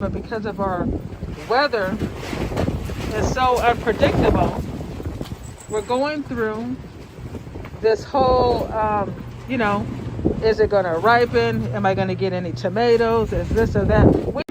But because of our weather is so unpredictable, we're going through this whole, is it going to ripen? Am I going to get any tomatoes? Is this or that?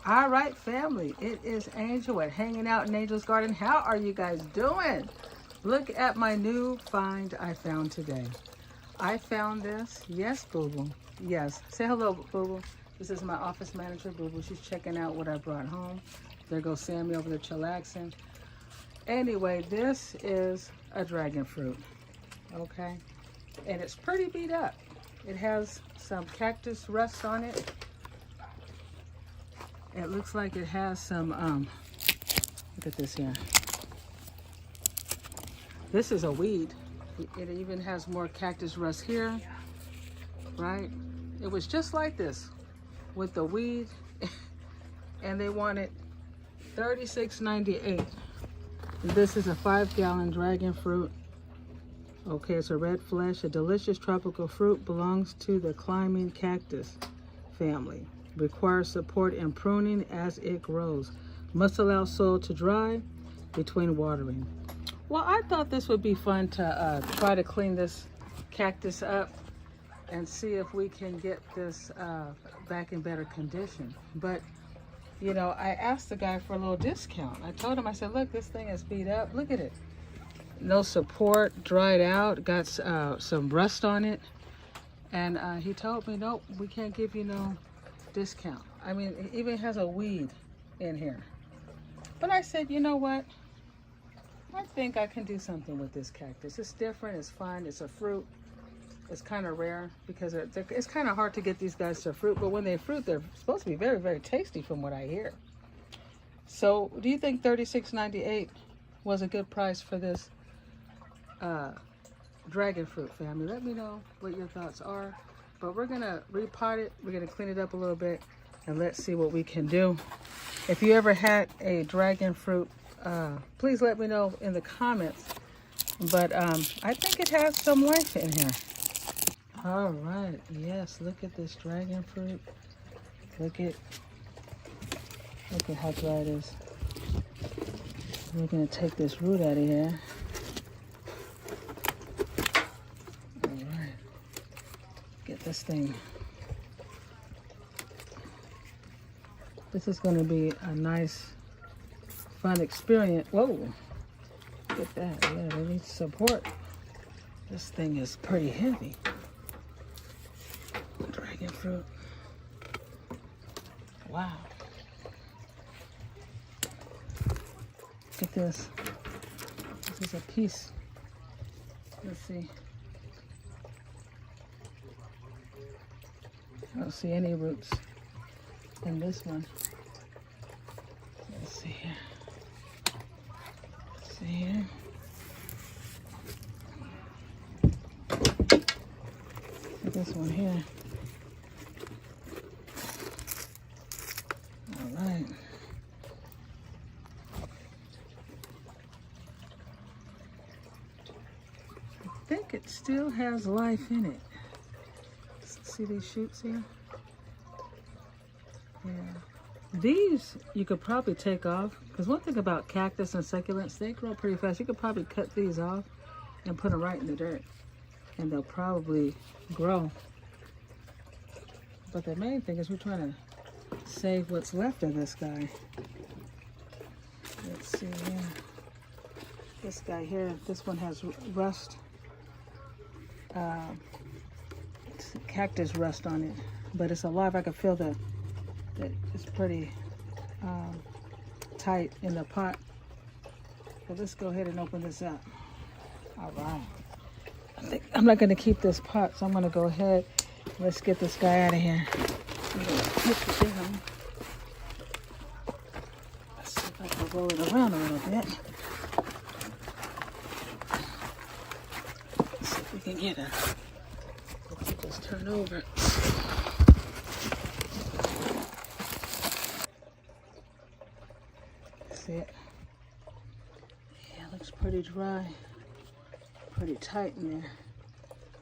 All right, family, it is Angel at Hanging Out in Angel's Garden. How are you guys doing? Look at my new find I found today. I found this. Yes, Boo Boo. Yes. Say hello, Boo Boo. This is my office manager, Boo Boo. She's checking out what I brought home. There goes Sammy over there chillaxing. Anyway, this is a dragon fruit, okay? And it's pretty beat up. It has some cactus rust on it. It looks like it has some, look at this here. This is a weed. It even has more cactus rust here, right? It was just like this with the weed, and they wanted $36.98. This is a 5-gallon dragon fruit. Okay, it's a red flesh, a delicious tropical fruit, belongs to the climbing cactus family. Requires support and pruning as it grows. Must allow soil to dry between watering. Well, I thought this would be fun to try to clean this cactus up and see if we can get this back in better condition. But, you know, I asked the guy for a little discount. I told him, I said, look, this thing is beat up. Look at it. No support, dried out, got some rust on it. And he told me, nope, we can't give you no discount. I mean, it even has a weed in here. But I said, you know what? I think I can do something with this cactus. It's different, it's fun, it's a fruit. It's kind of rare because it's kind of hard to get these guys to fruit, but when they fruit, they're supposed to be very, very tasty from what I hear. So, do you think $36.98 was a good price for this dragon fruit, family? Let me know what your thoughts are. But we're gonna repot it, we're gonna clean it up a little bit, and let's see what we can do. If you ever had a dragon fruit, please let me know in the comments. But I think it has some life in here. All right, yes, look at this dragon fruit. Look at how dry it is. We're gonna take this root out of here. Get this thing. This is going to be a nice, fun experience. Whoa, look at that. Yeah, they need support. This thing is pretty heavy. Dragon fruit. Wow. Look at this. This is a piece. Let's see. I don't see any roots in this one. Let's see here. Let's see here. This one here. All right. I think it still has life in it. See these shoots here? Yeah. These you could probably take off, because one thing about cactus and succulents, they grow pretty fast. You could probably cut these off and put them right in the dirt, and they'll probably grow. But the main thing is we're trying to save what's left of this guy. Let's see here. This guy here, this one has rust. Cactus rust on it, but it's alive. I can feel that it's pretty tight in the pot. So let's go ahead and open this up. All right. I think I'm not going to keep this pot, so I'm going to go ahead. Let's get this guy out of here. Let's see. I'll roll it around a little bit. Let's see if we can get it. Let's just turn over. See it? Yeah, it looks pretty dry. Pretty tight in there.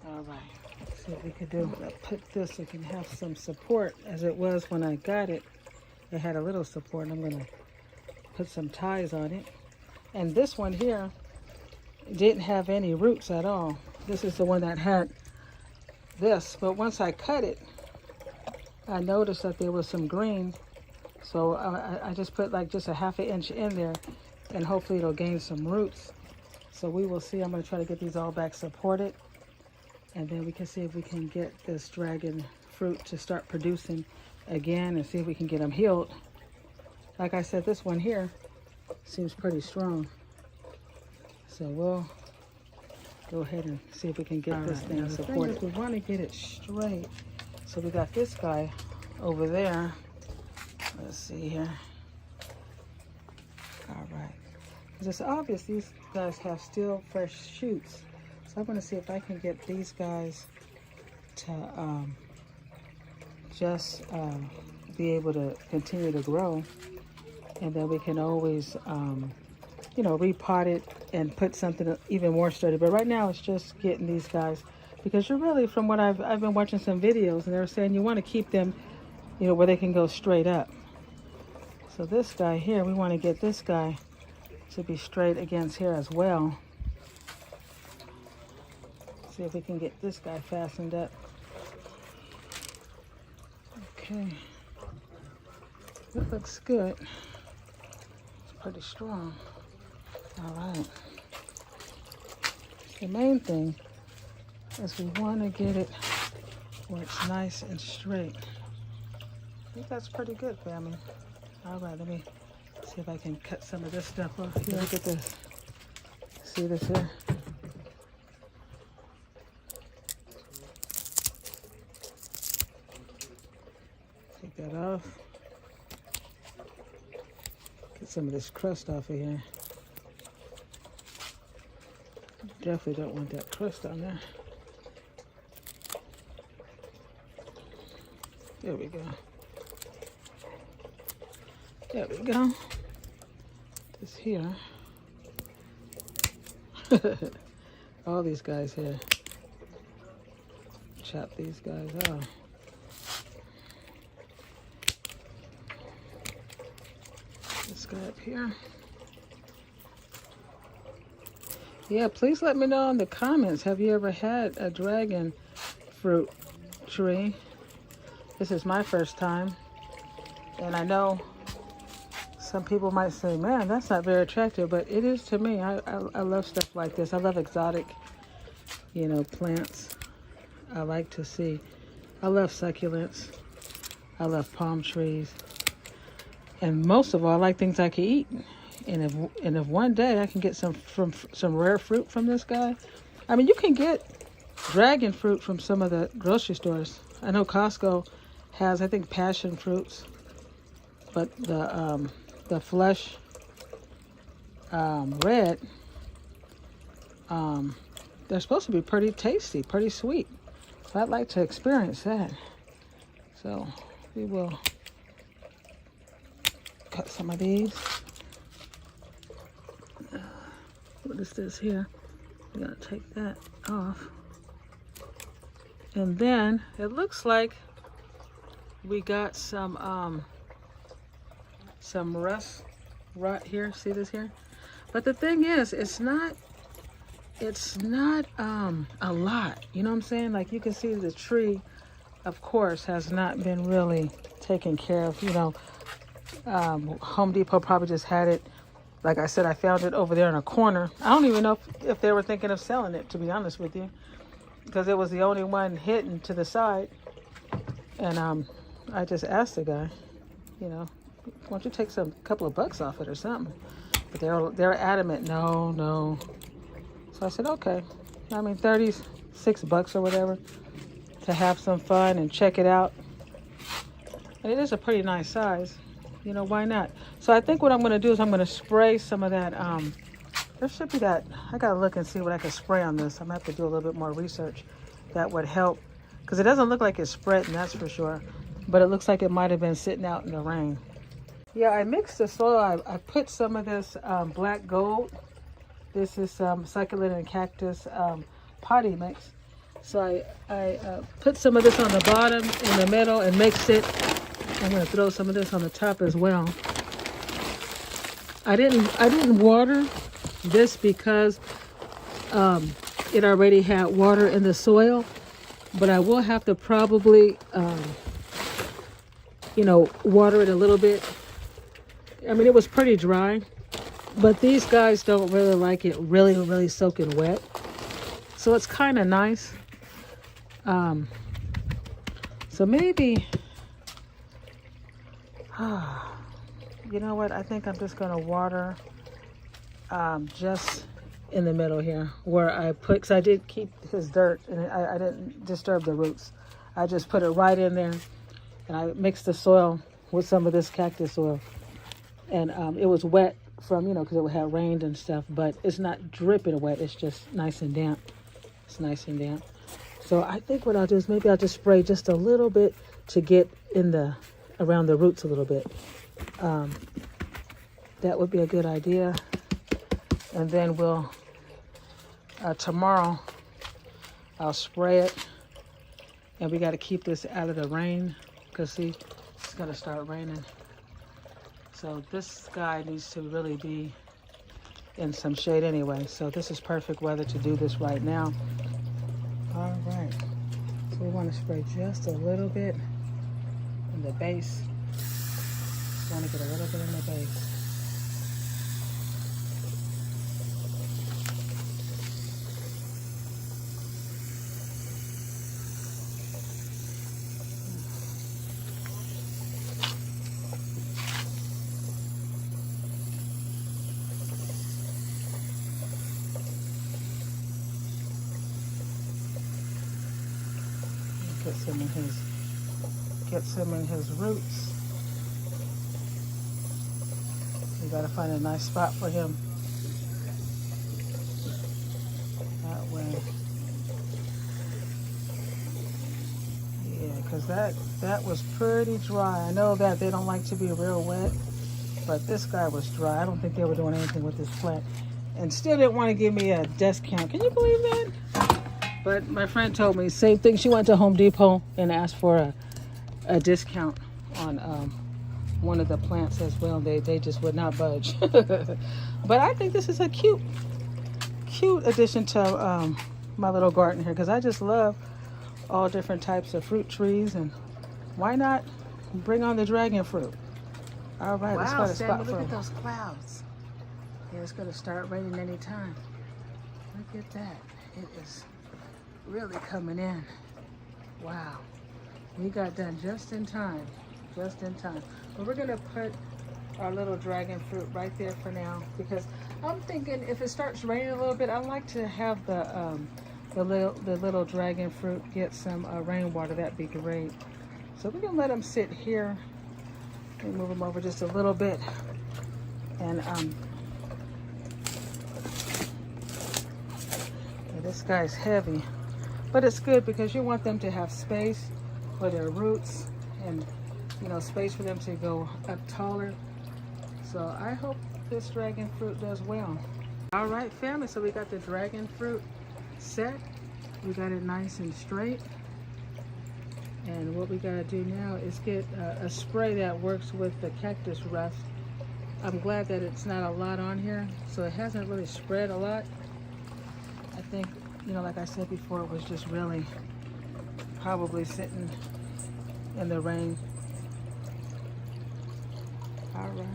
All right. Let's see what we can do. I'll put this so it can have some support, as it was when I got it. It had a little support. I'm going to put some ties on it. And this one here didn't have any roots at all. This is the one that had this. But once I cut it, I noticed that there was some green. So I just put like just a ½ inch in there, and hopefully it'll gain some roots. So we will see. I'm going to try to get these all back supported, and then we can see if we can get this dragon fruit to start producing again and see if we can get them healed. Like I said, this one here seems pretty strong. So we'll go ahead and see if we can get this thing supported. We want to get it straight. So we got this guy over there. Let's see here. All right. Because it's obvious these guys have still fresh shoots. So I'm going to see if I can get these guys to just be able to continue to grow. And then we can always, you know, repot it and put something even more sturdy. But right now it's just getting these guys. Because you're really, from what I've been watching some videos, and they were saying you want to keep them, you know, where they can go straight up. So this guy here, we want to get this guy to be straight against here as well. See if we can get this guy fastened up. Okay. It looks good. It's pretty strong. All right. The main thing is we want to get it where it's nice and straight. I think that's pretty good, family. All right, let me see if I can cut some of this stuff off here. Look at this. See this here? Take that off. Get some of this crust off of here. Definitely don't want that crust on there. There we go. There we go. This here. All these guys here. Chop these guys off. This guy up here. Yeah, please let me know in the comments. Have you ever had a dragon fruit tree? This is my first time. And I know some people might say, man, that's not very attractive, but it is to me. I love stuff like this. I love exotic, you know, plants. I like to see. I love succulents. I love palm trees. And most of all, I like things I can eat. And if one day I can get some rare fruit from this guy. I mean, you can get dragon fruit from some of the grocery stores. I know Costco has, I think, passion fruits. But the flesh red, they're supposed to be pretty tasty, pretty sweet. So I'd like to experience that. So we will cut some of these. What is this here? We gotta take that off. And then it looks like we got some rot here. See this here? But the thing is, it's not a lot. You know what I'm saying? Like, you can see the tree, of course, has not been really taken care of. You know, Home Depot probably just had it. Like I said, I found it over there in a corner. I don't even know if they were thinking of selling it, to be honest with you, because it was the only one hidden to the side. And I just asked the guy, you know, why don't you take couple of bucks off it or something? But they're adamant, no. So I said, okay. I mean, 36 bucks or whatever to have some fun and check it out. And it is a pretty nice size. You know, why not? So I think what I'm going to do is I'm going to spray some of that. There should be that. I got to look and see what I can spray on this. I'm going to have to do a little bit more research. That would help. Because it doesn't look like it's spreading, that's for sure. But it looks like it might have been sitting out in the rain. Yeah, I mixed the soil. I put some of this black gold. This is succulent and cactus potting mix. So I put some of this on the bottom, in the middle, and mixed it. I'm going to throw some of this on the top as well. I didn't water this because it already had water in the soil, but I will have to probably you know, water it a little bit. I mean, it was pretty dry, but these guys don't really like it really soaking wet, so it's kind of nice. So maybe you know what, I think I'm just gonna water just in the middle here where I put, because I did keep his dirt and I didn't disturb the roots. I just put it right in there, and I mixed the soil with some of this cactus soil, and it was wet from, you know, because it had rained and stuff, but it's not dripping wet. It's just nice and damp. It's nice and damp. So I think what I'll do is maybe I'll just spray just a little bit to get in the around the roots a little bit. That would be a good idea. And then we'll tomorrow I'll spray it, and we got to keep this out of the rain because see, it's gonna start raining. So this guy needs to really be in some shade anyway. So this is perfect weather to do this right now. All right, so we want to spray just a little bit in the base. Just want to get a little bit in the base. Get some in his roots. You gotta find a nice spot for him. That way. Yeah, because that was pretty dry. I know that they don't like to be real wet, but this guy was dry. I don't think they were doing anything with this plant. And still didn't want to give me a discount. Can you believe that? But my friend told me, same thing. She went to Home Depot and asked for a discount on one of the plants as well. They just would not budge. But I think this is a cute addition to my little garden here, because I just love all different types of fruit trees, and why not bring on the dragon fruit? All right, let's find a spot for look at those clouds. Yeah, it's going to start raining anytime. Look at that. It is really coming in. Wow. We got done just in time. Just in time. But we're going to put our little dragon fruit right there for now, because I'm thinking if it starts raining a little bit, I like to have the little dragon fruit get some rainwater. That'd be great. So we're going to let them sit here. Let me move them over just a little bit. And this guy's heavy, but it's good because you want them to have space for their roots, and you know, space for them to go up taller. So I hope this dragon fruit does well. All right, family, so we got the dragon fruit set. We got it nice and straight, and what we got to do now is get a spray that works with the cactus rust. I'm glad that it's not a lot on here, so it hasn't really spread a lot. I think, you know, like I said before, it was just really probably sitting in the rain. All right.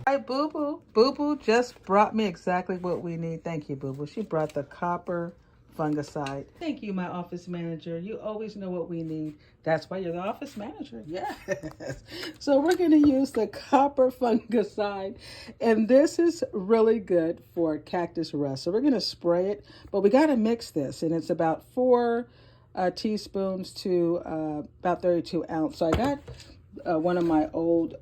Hi, Boo Boo. Boo Boo just brought me exactly what we need. Thank you, Boo Boo. She brought the copper fungicide. Thank you, my office manager. You always know what we need. That's why you're the office manager. Yes. So we're going to use the copper fungicide, and this is really good for cactus rust. So we're going to spray it, but we got to mix this, and it's about 4 teaspoons to about 32 ounces. So I got one of my old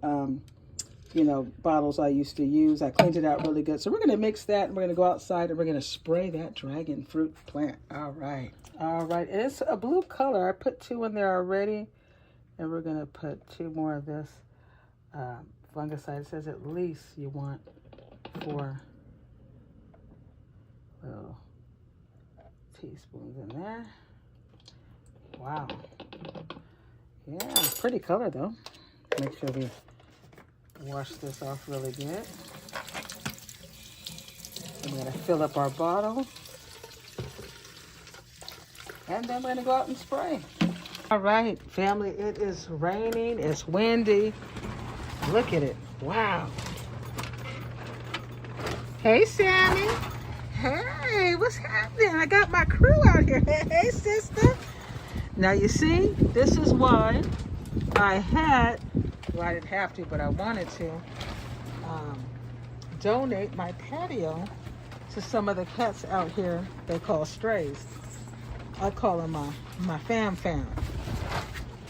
you know, bottles I used to use. I cleaned it out really good. So we're going to mix that, and we're going to go outside, and we're going to spray that dragon fruit plant. All right. All right. It's a blue color. I put 2 in there already, and we're going to put 2 more of this fungicide. It says at least you want 4 little teaspoons in there. Wow. Yeah, pretty color though. Make sure we wash this off really good. I'm going to fill up our bottle. And then we're going to go out and spray. All right, family, it is raining. It's windy. Look at it. Wow. Hey, Sammy. Hey, what's happening? I got my crew out here. Hey, sister. Now, you see, this is why I had, well, I didn't have to, but I wanted to donate my patio to some of the cats out here they call strays. I call them my fam.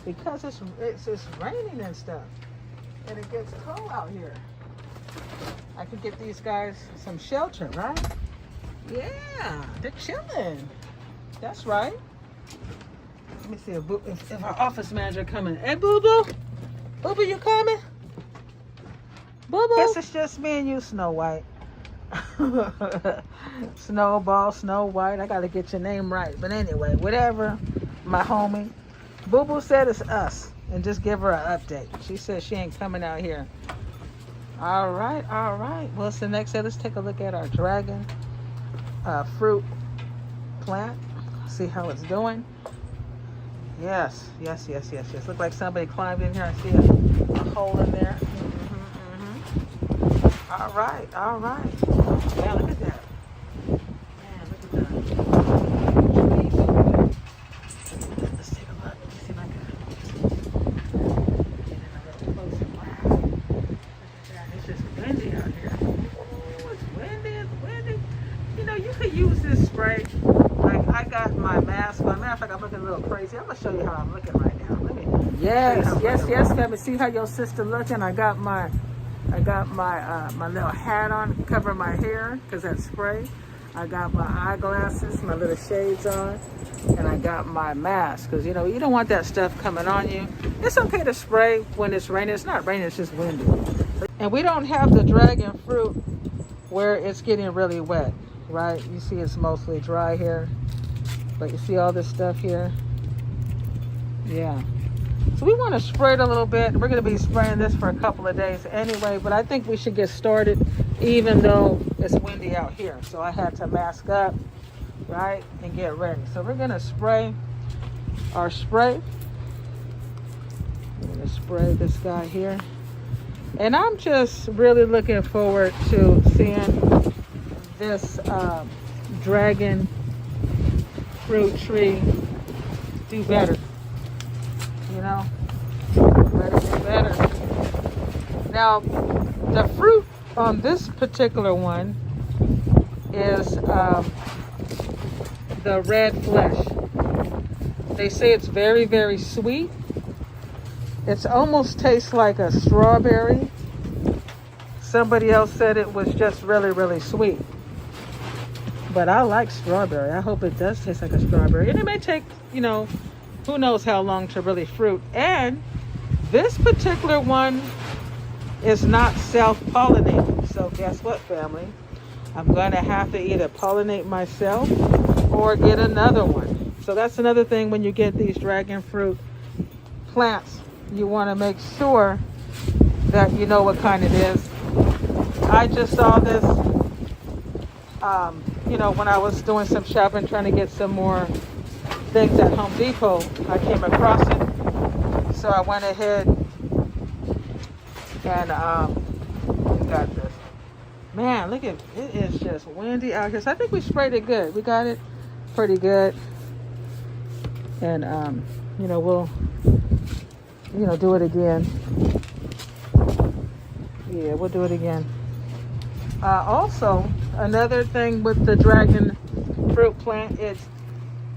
Because it's raining and stuff. And it gets cold out here. I could get these guys some shelter, right? Yeah, they're chilling. That's right. Let me see if our office manager coming. Hey, Boo-Boo. Boo-Boo, you coming? Boo-Boo. Guess it's just me and you, Snow White. Snowball, Snow White. I got to get your name right. But anyway, whatever, my homie. Boo-Boo said it's us. And just give her an update. She said she ain't coming out here. All right, all right. What's the next step? Let's take a look at our dragon fruit plant. See how it's doing. Yes. Look like somebody climbed in here. I see a hole in there. All right. Yeah, look at that. Man, look at that. Let's take a look. Let me see if I can get in a little closer. Wow. Look at that. It's just windy out here. Oh, it's windy. You know, you could use this spray. Like, I got my mask on. Matter of fact, I'm looking a little crazy. I'm going to show you how I'm looking right now. Yes, Kevin. See how your sister looking? I got my my little hat on, covering my hair, because that's spray. I got my eyeglasses, my little shades on, and I got my mask, because, you know, you don't want that stuff coming on you. It's okay to spray when it's raining. It's not raining, it's just windy. And we don't have the dragon fruit where it's getting really wet, right? You see it's mostly dry here, but you see all this stuff here? Yeah. So we want to spray it a little bit. We're going to be spraying this for a couple of days anyway, but I think we should get started even though it's windy out here. So I had to mask up, right, and get ready. So we're going to spray our spray. We're going to spray this guy here. And I'm just really looking forward to seeing this dragon fruit tree do better. You know, let it do better. Now, the fruit on this particular one is the red flesh. They say it's very, very sweet. It almost tastes like a strawberry. Somebody else said it was just really, really sweet. But I like strawberry. I hope it does taste like a strawberry. And it may take, you know, who knows how long to really fruit. And this particular one is not self-pollinating. So guess what, family? I'm going to have to either pollinate myself or get another one. So that's another thing when you get these dragon fruit plants. You want to make sure that you know what kind it is. I just saw this, you know, when I was doing some shopping, trying to get some more things at Home Depot. I came across it, so I went ahead and got this. Man, look at it. Is just windy out here. So I think we sprayed it good. We got it pretty good, and you know, we'll, you know, do it again. Yeah, we'll do it again. Also, another thing with the dragon fruit plant is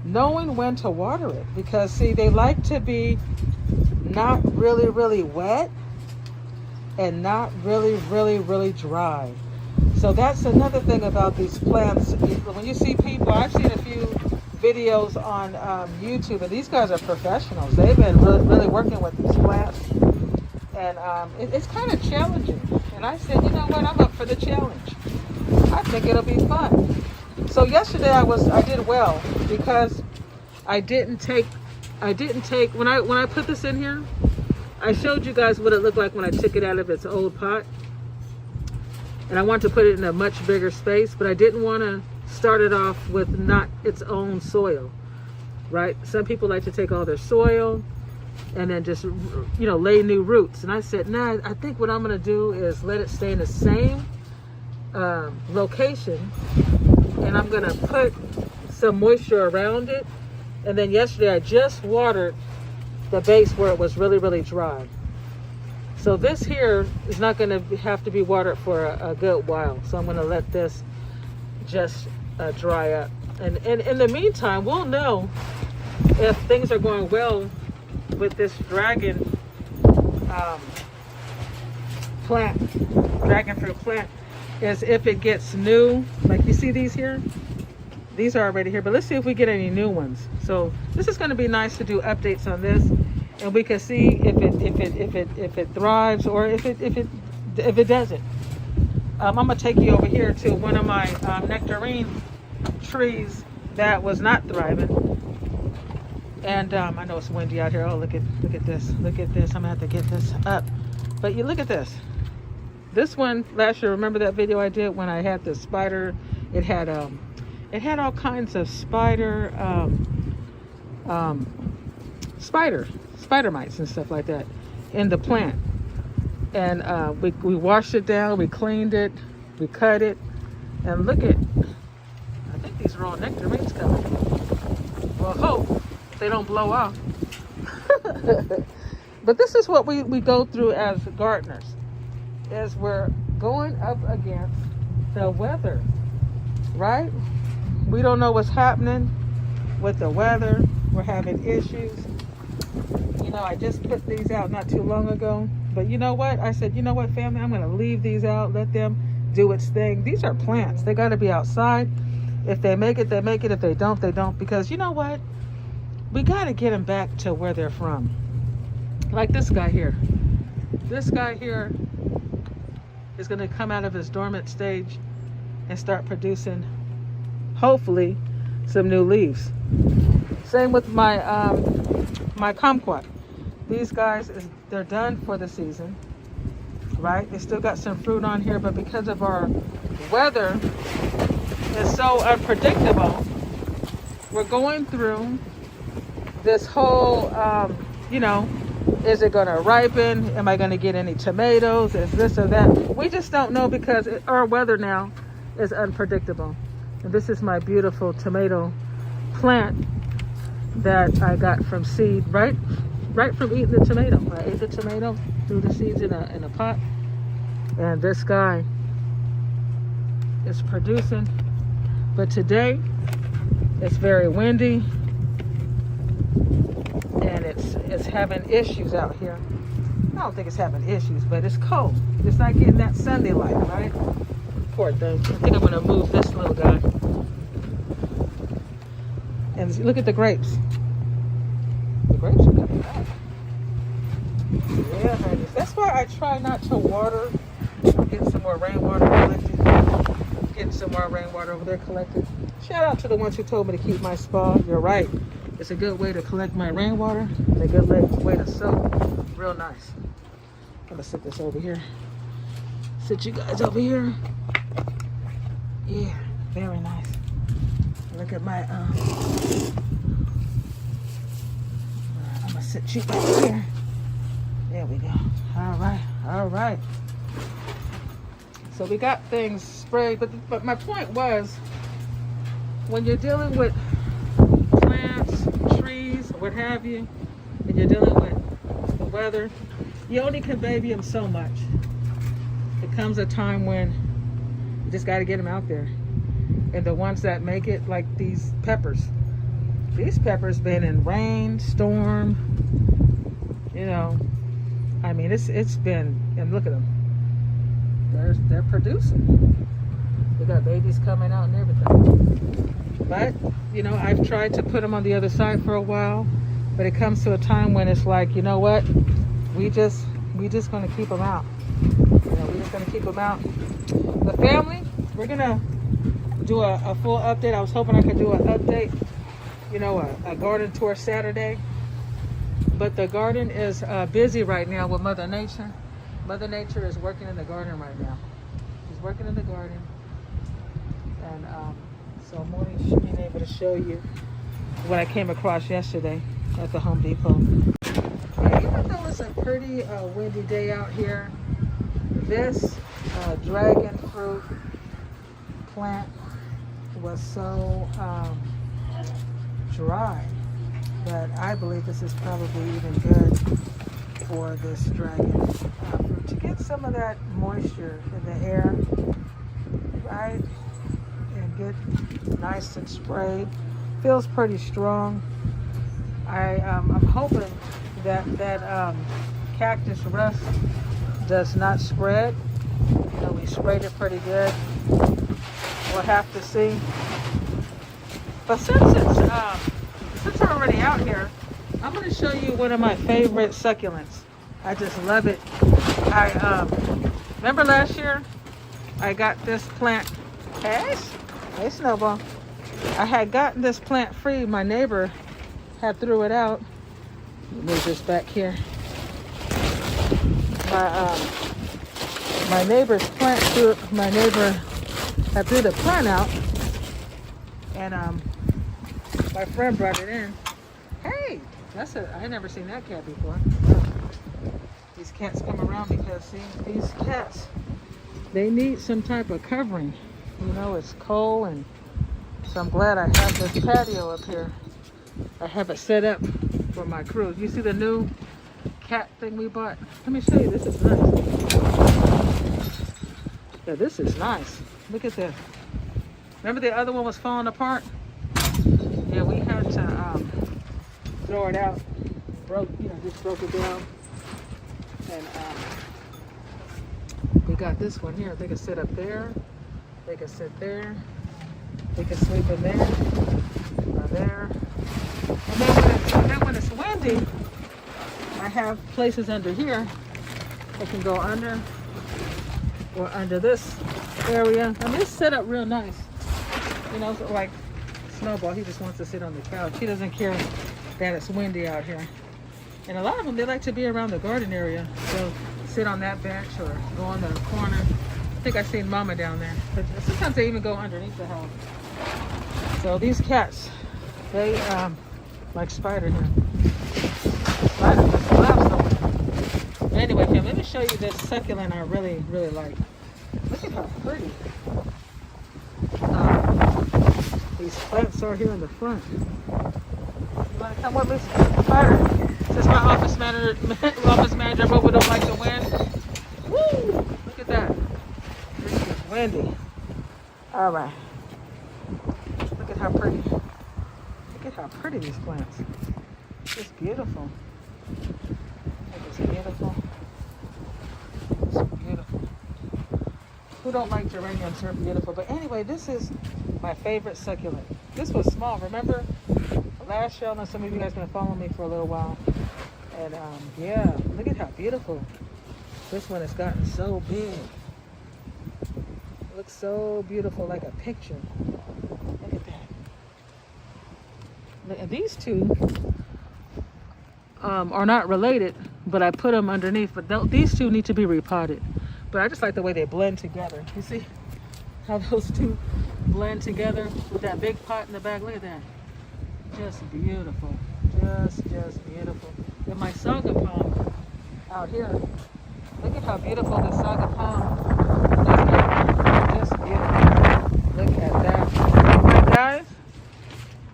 knowing when to water it, because see, they like to be not really, really wet, and not really dry. So that's another thing about these plants. When you see people, I've seen a few videos on YouTube, and these guys are professionals. They've been really working with these plants, and it's kind of challenging. And I said, you know what, I'm up for the challenge. I think it'll be fun. So yesterday I did well, because I didn't take when I put this in here, I showed you guys what it looked like when I took it out of its old pot. And I want to put it in a much bigger space, but I didn't want to start it off with not its own soil, right? Some people like to take all their soil and then just, lay new roots. And I said, nah, I think what I'm going to do is let it stay in the same location, and I'm going to put some moisture around it. And then yesterday I just watered the base where it was really dry. So this here is not going to have to be watered for a good while. So I'm going to let this just dry up. And in the meantime, we'll know if things are going well with this dragon fruit plant, is if it gets new. Like you see these here? These are already here, but let's see if we get any new ones. So this is going to be nice to do updates on this, and we can see if it thrives or if it doesn't. I'm gonna take you over here to one of my nectarine trees that was not thriving, and I know it's windy out here. Oh, look at this! Look at this! I'm gonna have to get this up. But you look at this. This one last year. Remember that video I did when I had the spider? It had all kinds of spider mites and stuff like that in the plant. And we washed it down, we cleaned it, we cut it, and look at, I think these are all nectarines coming. Well, hope they don't blow off. But this is what we go through as gardeners, as we're going up against the weather, right? We don't know what's happening with the weather. We're having issues. I just put these out not too long ago. But you know what? I said, you know what, family? I'm going to leave these out. Let them do its thing. These are plants. They got to be outside. If they make it, they make it. If they don't, they don't. Because you know what? We got to get them back to where they're from. Like this guy here. This guy here is going to come out of his dormant stage and start producing, hopefully, some new leaves. Same with my my kumquat. These guys, they're done for the season, right? They still got some fruit on here, but because of our weather is so unpredictable, we're going through this whole, is it going to ripen? Am I going to get any tomatoes? Is this or that? We just don't know, because our weather now is unpredictable. And this is my beautiful tomato plant that I got from seed, right from eating the tomato. I ate the tomato, threw the seeds in a pot, and this guy is producing. But today it's very windy, and it's having issues out here. I don't think it's having issues, but it's cold. It's not getting that Sunday light, right? Poor thing. I think I'm gonna move this little guy. And look at the grapes. The grapes are coming back. Yeah, honey. That's why I try not to water. Get some more rainwater collected. Getting some more rainwater over there collected. Shout out to the ones who told me to keep my spa. You're right. It's a good way to collect my rainwater. And a good way to soak. Real nice. I'm gonna sit this over here. Sit you guys over here. Yeah, very nice. Look at my I'm gonna sit you back here. There we go. All right. So we got things sprayed, but my point was, when you're dealing with plants, trees, what have you, and you're dealing with the weather, you only can baby them so much. There comes a time when you just got to get them out there. And the ones that make it, like these peppers been in rain, storm, I mean, it's been, and look at them. They're producing. They got babies coming out and everything. But, you know, I've tried to put them on the other side for a while, but it comes to a time when it's like, you know what? We just gonna keep them out. You know, we're just gonna keep them out. The family, we're gonna do a full update. I was hoping I could do an update, you know, a garden tour Saturday. But the garden is busy right now with Mother Nature. Mother Nature is working in the garden right now. She's working in the garden. And so I'm only being able to show you what I came across yesterday at the Home Depot. Yeah, even though it's a pretty windy day out here, this dragon fruit plant was so dry that I believe this is probably even good for this dragon fruit to get some of that moisture in the air, right? And get nice and sprayed. Feels pretty strong. I'm hoping that cactus rust does not spread. You know, we sprayed it pretty good. We'll have to see. But since we're already out here, I'm going to show you one of my favorite succulents. I just love it. I remember last year I got this plant. Hey, Snowball. I had gotten this plant free. My neighbor had threw it out. Move this back here. My neighbor's plant threw. My neighbor had threw the plant out, and my friend brought it in. Hey, I had never seen that cat before. These cats come around because, see, these cats, they need some type of covering. You know, it's cold, and so I'm glad I have this patio up here. I have it set up for my crew. You see the new cat thing we bought? Let me show you. This is nice. Yeah, this is nice. Look at this. Remember the other one was falling apart? Yeah, we had to throw it out. Just broke it down. And we got this one here. They can sit up there. They can sit there. They can sleep in there. Or there. And then when it's windy, I have places under here. They can go under or under this area. I mean, it's set up real nice. You know, so like Snowball, he just wants to sit on the couch. He doesn't care that it's windy out here. And a lot of them, they like to be around the garden area. So sit on that bench or go on the corner. I think I've seen Mama down there. But sometimes they even go underneath the house. So these cats, they like Spider here. Spider just loves them. But anyway, Kim, let me show you this succulent I really, really like. Look at how pretty these plants are here in the front. You want to come with me, Spider? This is my office manager. I hope we don't like the wind. Woo! Look at that. This is windy. All right. Look at how pretty. Look at how pretty these plants. It's beautiful. It's beautiful. It's beautiful. Who don't like geraniums? They're beautiful. But anyway, this is my favorite succulent. This was small. Remember last year? I know some of you guys been following me for a little while. And yeah, look at how beautiful. This one has gotten so big. It looks so beautiful, like a picture. Look at that. And these two are not related, but I put them underneath. But these two need to be repotted. But I just like the way they blend together. You see how those two blend together with that big pot in the back? Look at that. Just beautiful. Just beautiful. And my saga palm out here. Look at how beautiful this saga palm is. Just beautiful. Look at that. All right, guys.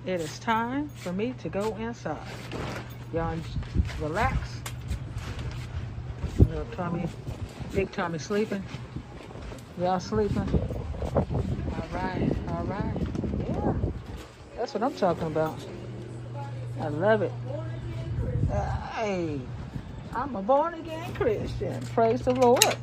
It is time for me to go inside. Y'all relax. Little Tommy, big Tommy sleeping. Y'all sleeping? All right. Yeah. That's what I'm talking about. I love it. Hey. I'm a born again Christian. Praise the Lord.